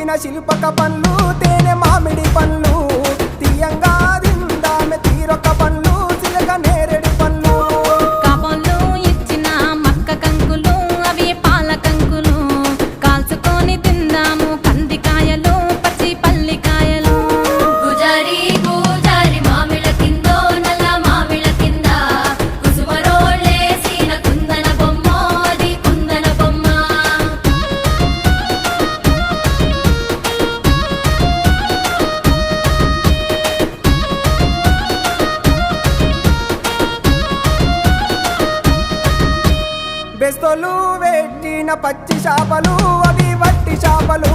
పెట్టిన శిల్పక పండ్లు తేనె మామిడి పండ్లు తీయంగా దిందామె తీరొక పండ్లు చిలక నేరేడు పండ్లు కాబోళ్ళు ఇచ్చిన మక్క కంకులు అవి పాల కంకులు కాల్చుకొని తిందాము కందికాయలు పచ్చి పల్లికాయలు గుజారి గుజారి మామిళ్ళ కిందో నల్ల మామిళ్ళ కింద కుసుమరోళ్ళేసిన కుందన బొమ్మ అది కుందన బొమ్మ బెస్తలు పెట్టిన పచ్చి చేపలు అవి వట్టి చేపలు